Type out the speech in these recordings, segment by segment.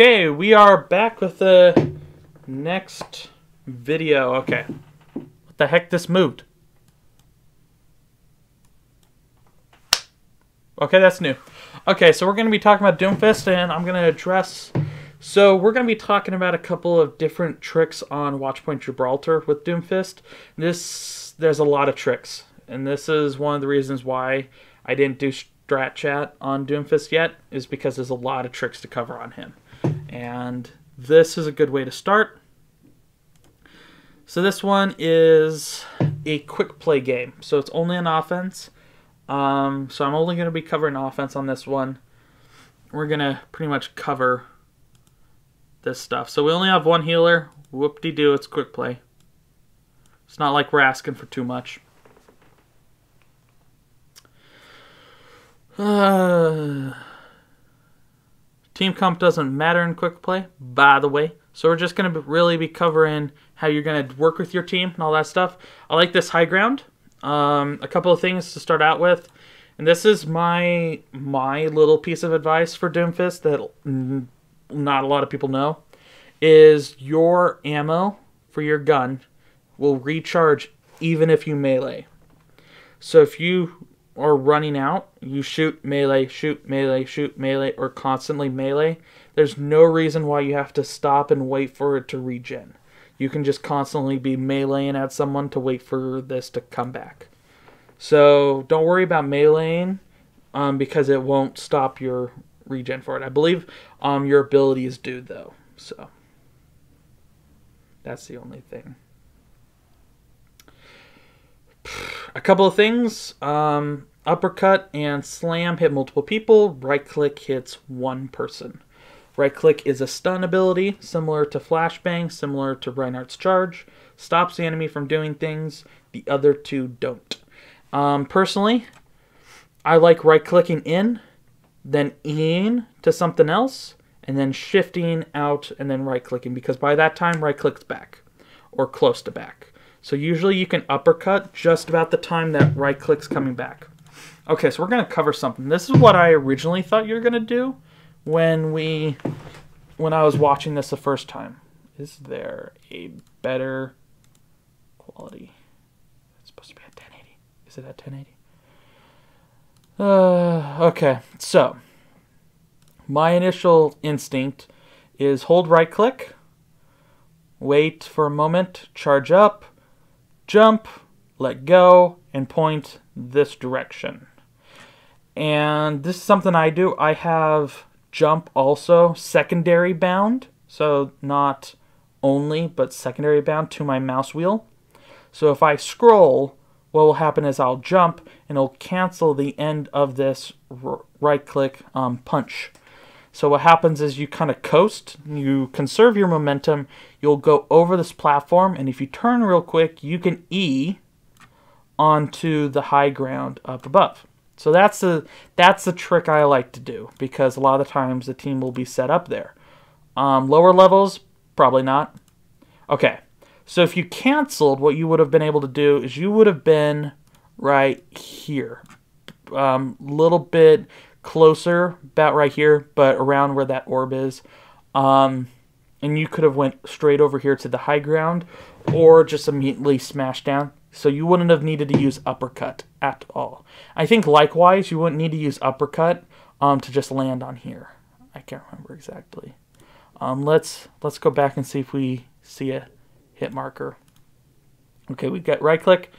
Okay, we are back with the next video. Okay. What the heck? This moved. Okay, that's new. Okay, so we're going to be talking about Doomfist, and I'm going to address... So we're going to be talking about a couple of different tricks on Watchpoint Gibraltar with Doomfist. There's a lot of tricks, and this is one of the reasons why I didn't do strat chat on Doomfist yet, is because there's a lot of tricks to cover on him. And this is a good way to start. So this one is a quick play game. So it's only an offense. So I'm only going to be covering offense on this one. We're going to pretty much cover this stuff. So we only have one healer. Whoop-de-doo, it's quick play. It's not like we're asking for too much. Team comp doesn't matter in quick play, by the way. So we're just going to really be covering how you're going to work with your team and all that stuff. I like this high ground. A couple of things to start out with. And this is my little piece of advice for Doomfist that not a lot of people know. Is your ammo for your gun will recharge even if you melee. So if you are running out, you shoot melee, shoot melee, shoot melee, or constantly melee, there's no reason why you have to stop and wait for it to regen. You can just constantly be meleeing at someone to wait for this to come back. So don't worry about meleeing because it won't stop your regen for it. I believe your abilities do, though. So that's the only thing. A couple of things. Uppercut and slam hit multiple people. Right click hits one person. Right click is a stun ability, similar to Flashbang, similar to Reinhardt's Charge. Stops the enemy from doing things. The other two don't. Personally, I like right clicking in, then in to something else, and then shifting out and then right clicking, because by that time right click's back or close to back. So usually you can uppercut just about the time that right click's coming back. Okay, so we're going to cover something. This is what I originally thought you were going to do when I was watching this the first time. Is there a better quality? It's supposed to be at 1080. Is it at 1080? Okay, so my initial instinct is hold right click, wait for a moment, charge up, jump, let go, and point this direction. And this is something I do. I have jump also secondary bound, so not only but secondary bound to my mouse wheel. So if I scroll, what will happen is I'll jump and it'll cancel the end of this right click punch. So what happens is you kind of coast, you conserve your momentum, you'll go over this platform, and if you turn real quick, you can E onto the high ground up above. So that's the trick I like to do, because a lot of the times the team will be set up there. Lower levels, probably not. Okay, so if you canceled, what you would have been able to do is you would have been right here. Little bit closer, about right here, but around where that orb is. And you could have went straight over here to the high ground, or just immediately smash down. So you wouldn't have needed to use uppercut at all. I think likewise, you wouldn't need to use uppercut to just land on here. I can't remember exactly. Let's go back and see if we see a hit marker. Okay, we've got right click,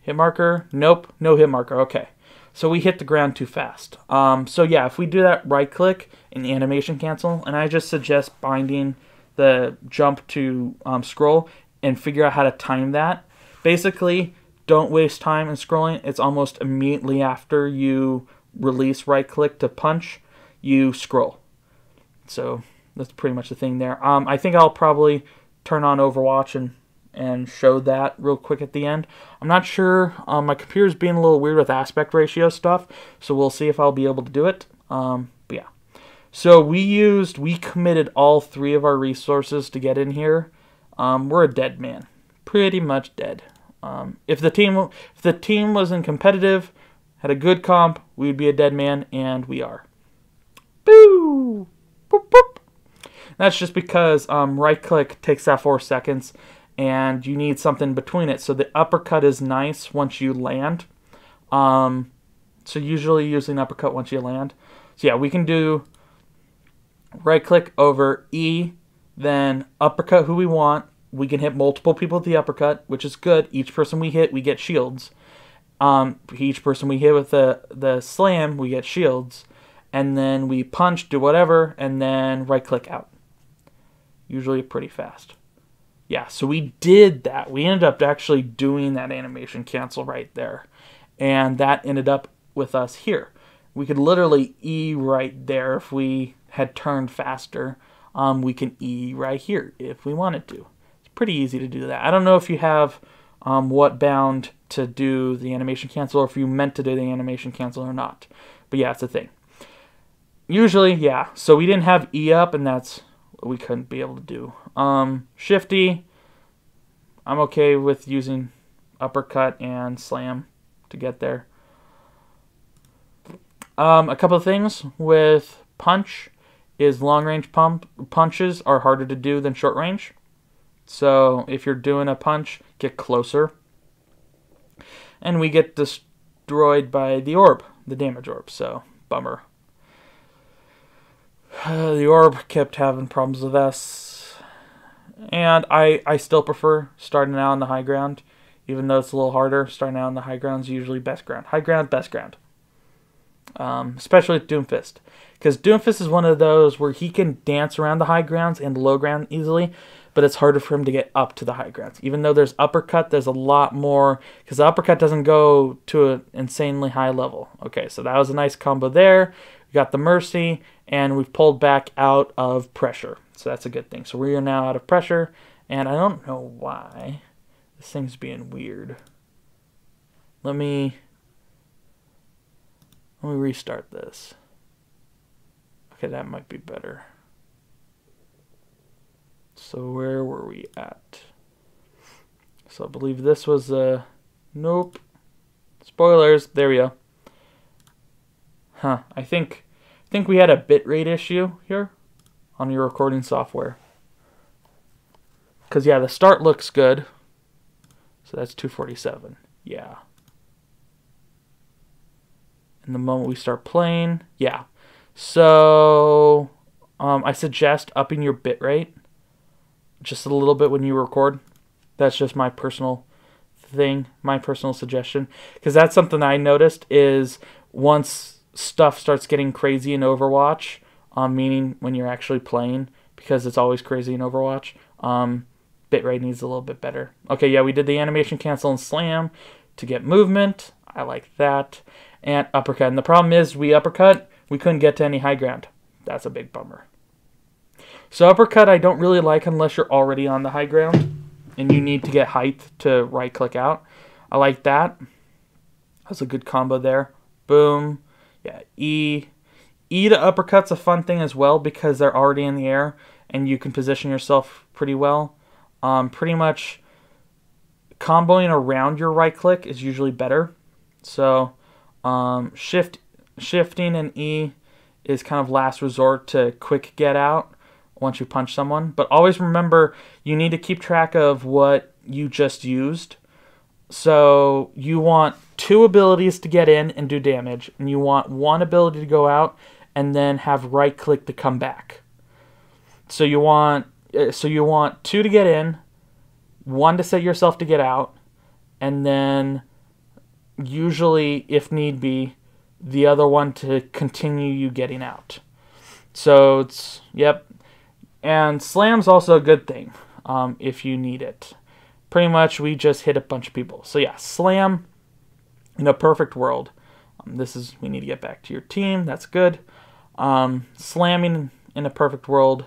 hit marker. Nope, no hit marker. Okay, so we hit the ground too fast. So yeah, if we do that right click and animation cancel, and I just suggest binding the jump to scroll and figure out how to time that. Basically, don't waste time in scrolling. It's almost immediately after you release right click to punch, you scroll. So that's pretty much the thing there. I think I'll probably turn on Overwatch and show that real quick at the end. I'm not sure. My computer's being a little weird with aspect ratio stuff, so we'll see if I'll be able to do it. But yeah. So we committed all 3 of our resources to get in here. We're a dead man. Pretty much dead. If the team wasn't competitive, had a good comp, we'd be a dead man, and we are. Boo! Boop. That's just because right click takes that 4 seconds and you need something between it. So the uppercut is nice once you land. So usually using uppercut once you land. So yeah, we can do right click over E, then uppercut who we want. We can hit multiple people with the uppercut, which is good. Each person we hit, we get shields. Each person we hit with the slam, we get shields. And then we punch, do whatever, and then right click out. Usually pretty fast. Yeah, so we did that. We ended up actually doing that animation cancel right there. And that ended up with us here. We could literally E right there if we had turned faster. We can E right here if we wanted to. It's pretty easy to do that. I don't know if you have what bound to do the animation cancel or if you meant to do the animation cancel or not. But yeah, it's a thing. Usually, yeah. So we didn't have E up, and that's what we couldn't be able to do. Shifty, I'm okay with using uppercut and slam to get there. A couple of things with punch is long range punches are harder to do than short range. So if you're doing a punch, get closer. And we get destroyed by the orb, the damage orb, so bummer. The orb kept having problems with us. And I still prefer starting out on the high ground. Even though it's a little harder, starting out on the high ground is usually best ground. High ground, best ground. Especially with Doomfist. Because Doomfist is one of those where he can dance around the high grounds and low ground easily, but it's harder for him to get up to the high grounds. Even though there's uppercut, there's a lot more, because the uppercut doesn't go to an insanely high level. Okay, so that was a nice combo there. We got the mercy, and we've pulled back out of pressure. So that's a good thing. So we are now out of pressure, and I don't know why. This thing's being weird. Let me restart this. Okay, that might be better. So where were we at? So I believe this was nope. Spoilers. There we go. Huh. I think we had a bitrate issue here on your recording software. Because yeah, the start looks good. So that's 247. Yeah. And the moment we start playing, yeah. So I suggest upping your bitrate just a little bit when you record. That's just my personal thing, my personal suggestion. Because that's something I noticed is once stuff starts getting crazy in Overwatch, meaning when you're actually playing, because it's always crazy in Overwatch, bitrate needs a little bit better. Okay, yeah, we did the animation cancel and slam to get movement. I like that. And uppercut. And the problem is we uppercut, we couldn't get to any high ground. That's a big bummer. So uppercut I don't really like unless you're already on the high ground and you need to get height to right click out. I like that. That's a good combo there. Boom. Yeah, E. E to uppercut's a fun thing as well because they're already in the air and you can position yourself pretty well. Pretty much comboing around your right click is usually better. So shifting and E is kind of last resort to quick get out once you punch someone. But always remember, you need to keep track of what you just used. So you want 2 abilities to get in and do damage, and you want 1 ability to go out and then have right click to come back. So you want 2 to get in, 1 to set yourself to get out, and then usually, if need be, the other one to continue you getting out. So it's, yep. And slam's also a good thing if you need it. Pretty much we just hit a bunch of people. So yeah, slam in a perfect world. We need to get back to your team. That's good. Slamming in a perfect world.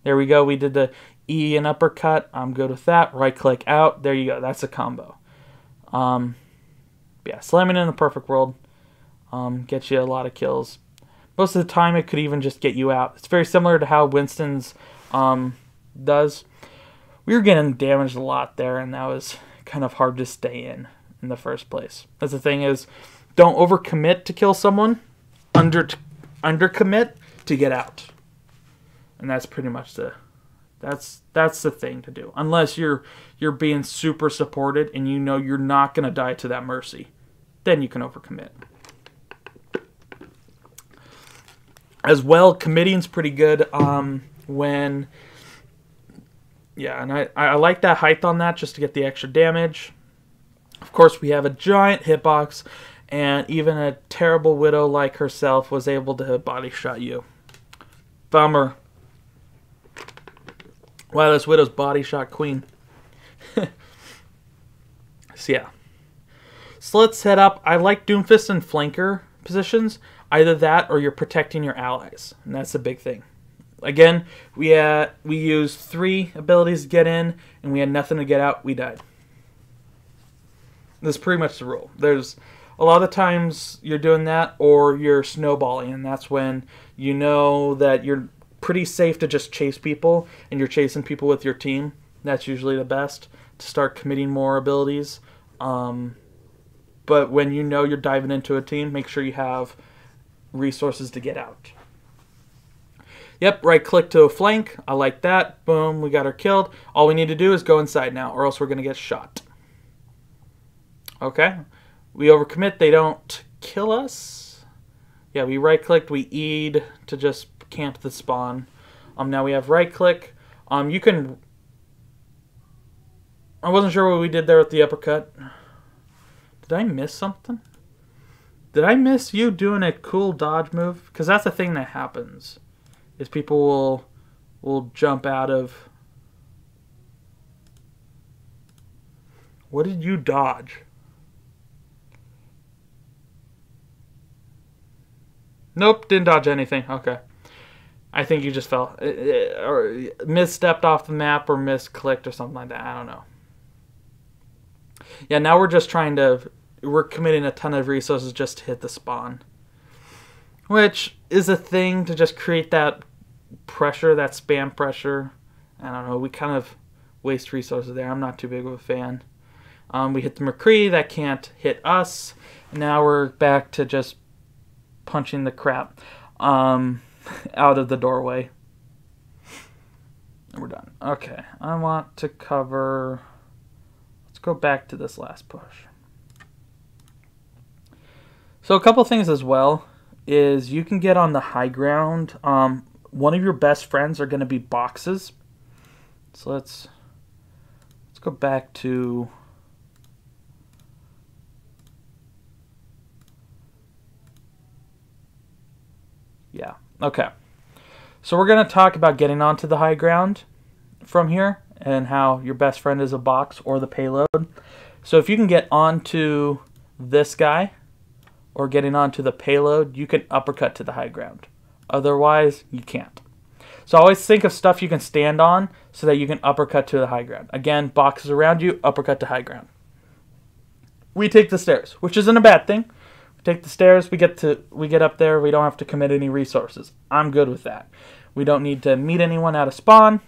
There we go. We did the E and uppercut. I'm good with that. Right click out. There you go. That's a combo. Yeah, slamming in a perfect world gets you a lot of kills. Most of the time it could even just get you out. It's very similar to how Winston's does. We were getting damaged a lot there, and that was kind of hard to stay in the first place. That's the thing is, don't overcommit to kill someone, undercommit to get out. And that's pretty much that's the thing to do. Unless you're being super supported and you know you're not going to die to that mercy. Then you can overcommit. As well, committing's pretty good when... Yeah, and I like that height on that just to get the extra damage. Of course, we have a giant hitbox, and even a terrible widow like herself was able to body shot you. Bummer. Wow, this widow's body shot queen. So yeah. So let's set up. I like Doomfist and flanker positions. Either that or you're protecting your allies. And that's a big thing. Again, we used 3 abilities to get in, and we had nothing to get out. We died. That's pretty much the rule. There's a lot of times you're doing that, or you're snowballing, and that's when you know that you're pretty safe to just chase people, and you're chasing people with your team. That's usually the best to start committing more abilities. But when you know you're diving into a team, make sure you have resources to get out. Yep, right click to a flank. I like that. Boom, we got her killed. All we need to do is go inside now, or else we're going to get shot. Okay, we overcommit. They don't kill us. Yeah, we right clicked. We E'd to just camp the spawn. Now we have right click. You can... I wasn't sure what we did there with the uppercut. Did I miss something? Did I miss you doing a cool dodge move? Because that's the thing that happens. Is people will jump out of... What did you dodge? Nope, didn't dodge anything. Okay. I think you just fell. Or misstepped off the map or misclicked or something like that. I don't know. Yeah, now we're just trying to... We're committing a ton of resources just to hit the spawn. Which is a thing to just create that pressure, that spam pressure. I don't know, we kind of waste resources there. I'm not too big of a fan. We hit the McCree, that can't hit us. Now we're back to just punching the crap out of the doorway. And we're done. Okay, I want to cover... Let's go back to this last push. So a couple things as well is you can get on the high ground. One of your best friends are going to be boxes. So let's go back to... Yeah, okay. So we're going to talk about getting onto the high ground from here and how your best friend is a box or the payload. So if you can get onto this guy or getting onto the payload, you can uppercut to the high ground. Otherwise, you can't. So always think of stuff you can stand on so that you can uppercut to the high ground. Again, boxes around you, uppercut to high ground. We take the stairs, which isn't a bad thing. We take the stairs, we get up there, we don't have to commit any resources. I'm good with that. We don't need to meet anyone out of spawn.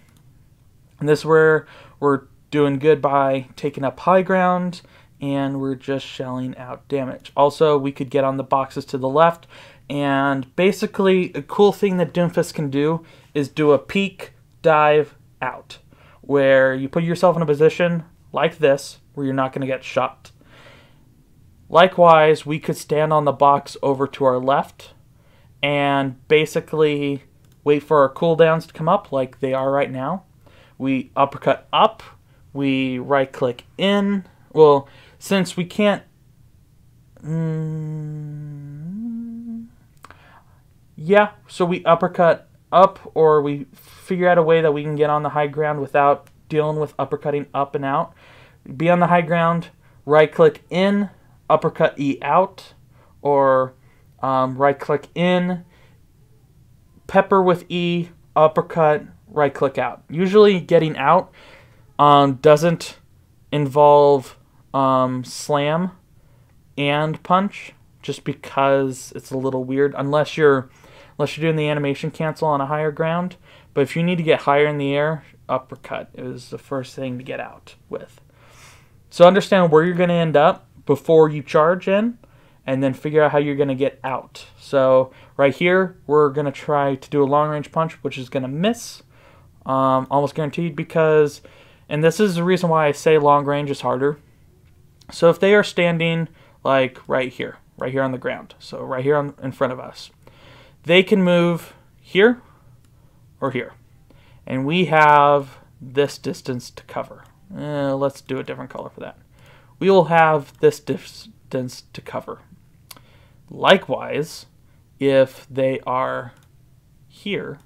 And this is where we're doing good by taking up high ground, and we're just shelling out damage. Also, we could get on the boxes to the left, and basically a cool thing that Doomfist can do is do a peek, dive, out, where you put yourself in a position like this, where you're not going to get shot. Likewise, we could stand on the box over to our left, and basically wait for our cooldowns to come up like they are right now. We uppercut up, we right-click in. Well, since we can't... yeah, so we uppercut up, or we figure out a way that we can get on the high ground without dealing with uppercutting up and out. Be on the high ground, right-click in, uppercut E out, or right-click in, pepper with E, uppercut, right-click out. Usually getting out doesn't involve slam and punch, just because it's a little weird, unless you're doing the animation cancel on a higher ground. But if you need to get higher in the air, uppercut is the first thing to get out with. So understand where you're going to end up before you charge in, and then figure out how you're going to get out. So right here, we're going to try to do a long-range punch, which is going to miss, almost guaranteed, because, and this is the reason why I say long range is harder. So if they are standing like right here on the ground, so right here in front of us, they can move here or here, and we have this distance to cover. Let's do a different color for that. We will have this distance to cover. Likewise, if they are here,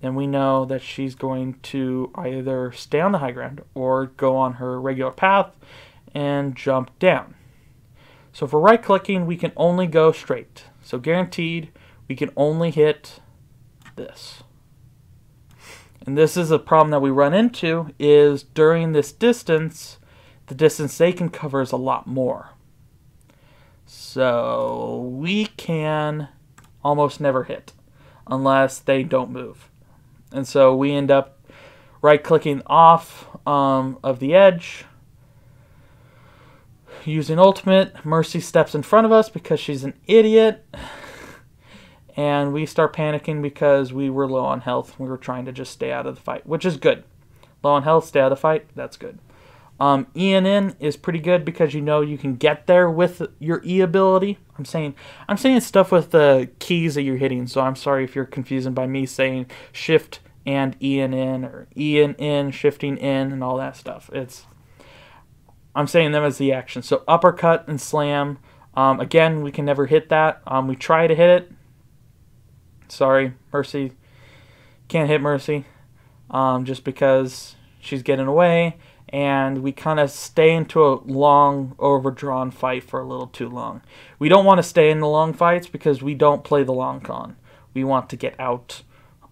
then we know that she's going to either stay on the high ground or go on her regular path and jump down. So for right clicking, we can only go straight. So guaranteed, we can only hit this. And this is a problem that we run into, is during this distance, the distance they can cover is a lot more. So we can almost never hit unless they don't move. And so we end up right-clicking off of the edge, using ultimate. Mercy steps in front of us because she's an idiot. And we start panicking because we were low on health. We were trying to just stay out of the fight, which is good. Low on health, stay out of the fight, that's good. E&N is pretty good because you know you can get there with your E ability. I'm saying stuff with the keys that you're hitting, so I'm sorry if you're confused by me saying shift and E&N or E&N, shifting in, and all that stuff. I'm saying them as the action. So uppercut and slam. Again, we can never hit that. We try to hit it. Sorry, Mercy. Can't hit Mercy. Just because she's getting away. And we kind of stay into a long, overdrawn fight for a little too long. We don't want to stay in the long fights because we don't play the long con. We want to get out.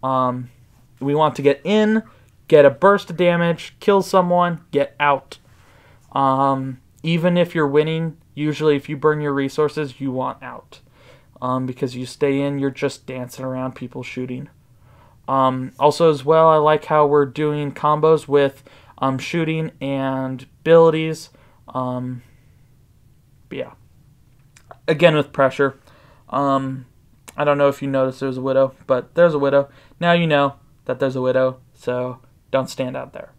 We want to get in, get a burst of damage, kill someone, get out. Even if you're winning, usually if you burn your resources, you want out. Because you stay in, you're just dancing around people shooting. Also as well, I like how we're doing combos with shooting and abilities. But yeah. Again with pressure. I don't know if you noticed there's a widow, but there's a widow. Now you know that there's a widow, so don't stand out there.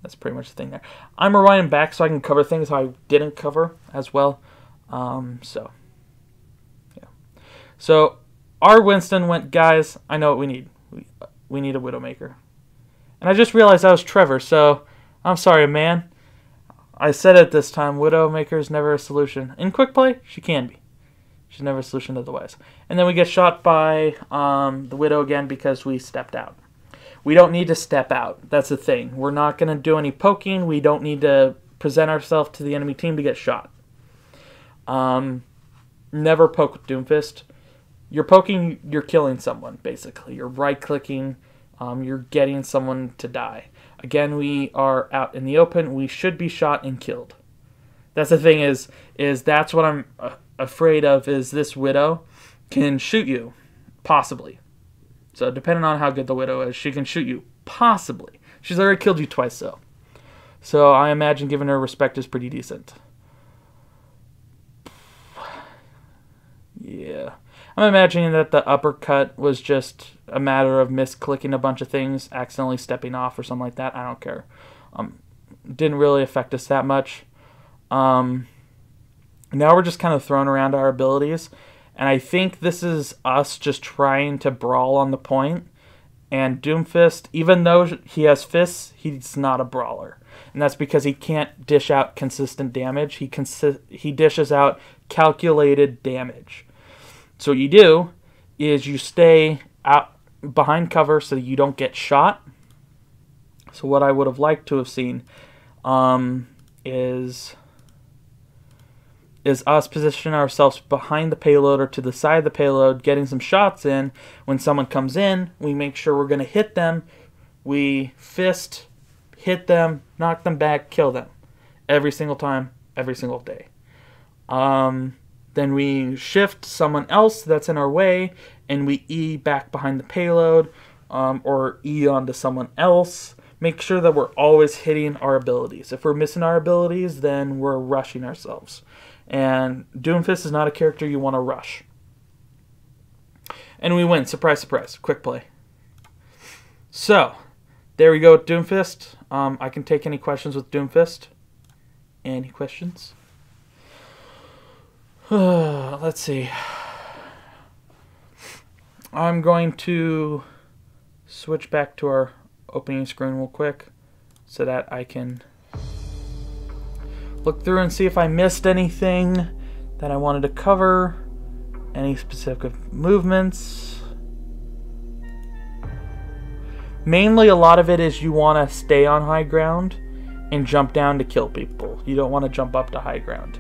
That's pretty much the thing there. I'm rewinding back so I can cover things I didn't cover as well. So, yeah. So, our Winston went, guys, I know what we need. We need a Widowmaker. And I just realized that was Trevor, so I'm sorry, man. I said it this time, Widowmaker is never a solution. In quick play, she can be. She's never a solution otherwise. And then we get shot by the Widow again because we stepped out. We don't need to step out. That's the thing. We're not going to do any poking. We don't need to present ourselves to the enemy team to get shot. Never poke with Doomfist. You're poking, you're killing someone, basically. You're right-clicking. You're getting someone to die. Again, we are out in the open. We should be shot and killed. That's the thing is that's what I'm afraid of, is this Widow can shoot you, possibly. So depending on how good the Widow is, she can shoot you, possibly. She's already killed you twice, though. So I imagine giving her respect is pretty decent. Yeah. I'm imagining that the uppercut was just a matter of misclicking a bunch of things, accidentally stepping off or something like that. I don't care. Didn't really affect us that much. Now we're just kind of throwing around our abilities. And I think this is us just trying to brawl on the point. And Doomfist, even though he has fists, he's not a brawler. And that's because he can't dish out consistent damage. He dishes out calculated damage. So what you do is you stay out behind cover so that you don't get shot. So what I would have liked to have seen is us position ourselves behind the payload or to the side of the payload, getting some shots in. When someone comes in, we make sure we're going to hit them. We fist, hit them, knock them back, kill them. Every single time, every single day. Then we shift someone else that's in our way, and we E back behind the payload, or E onto someone else. Make sure that we're always hitting our abilities. If we're missing our abilities, then we're rushing ourselves. And Doomfist is not a character you want to rush. And we win. Surprise, surprise. Quick play. So, there we go with Doomfist. I can take any questions with Doomfist. Any questions? Let's see. I'm going to switch back to our opening screen real quick so that I can look through and see if I missed anything that I wanted to cover. Any specific movements. Mainly a lot of it is you want to stay on high ground and jump down to kill people. You don't want to jump up to high ground.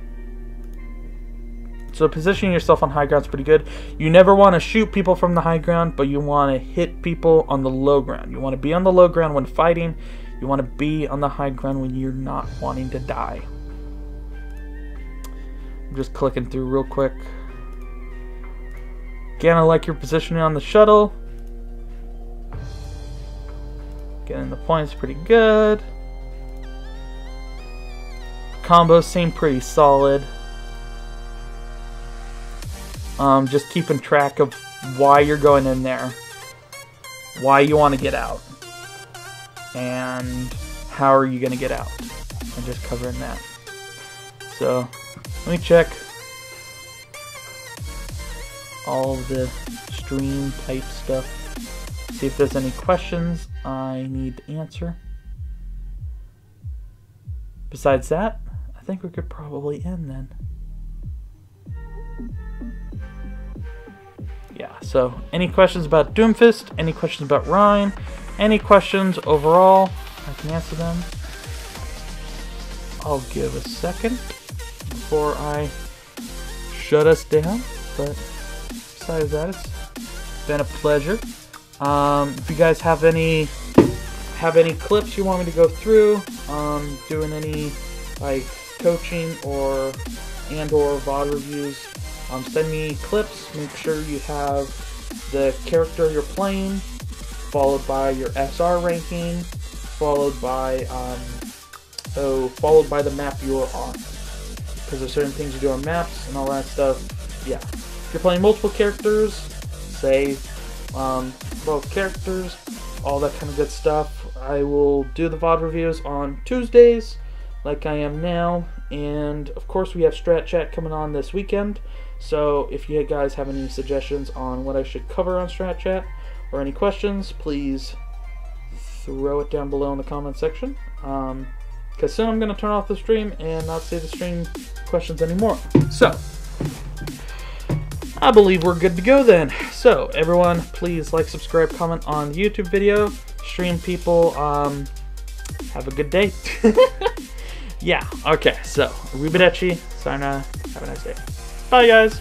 So positioning yourself on high ground is pretty good. You never want to shoot people from the high ground, but you want to hit people on the low ground. You want to be on the low ground when fighting. You want to be on the high ground when you're not wanting to die. I'm just clicking through real quick. Again, I like your positioning on the shuttle. Getting the points pretty good. Combos seem pretty solid. Just keeping track of why you're going in there, why you want to get out, and how are you going to get out. I'm just covering that. So let me check all of the stream type stuff, see if there's any questions I need to answer. Besides that, I think we could probably end then. Yeah, so any questions about Doomfist, any questions about Ryan, any questions overall, I can answer them. I'll give a second before I shut us down, but besides that, it's been a pleasure. If you guys have any clips you want me to go through, doing any like coaching or VOD reviews, send me clips. Make sure you have the character you're playing, followed by your SR ranking, followed by the map you're on. Because there's certain things you do on maps and all that stuff. Yeah, if you're playing multiple characters, say both characters, all that kind of good stuff. I will do the VOD reviews on Tuesdays, like I am now, and of course we have Strat Chat coming on this weekend. So if you guys have any suggestions on what I should cover on Strat Chat or any questions, please throw it down below in the comment section. Because soon I'm going to turn off the stream and not say the stream questions anymore. So I believe we're good to go then. So everyone, please like, subscribe, comment on the YouTube video. Stream people, have a good day. Yeah, okay, so arrivederci, sayonara, have a nice day. Bye guys!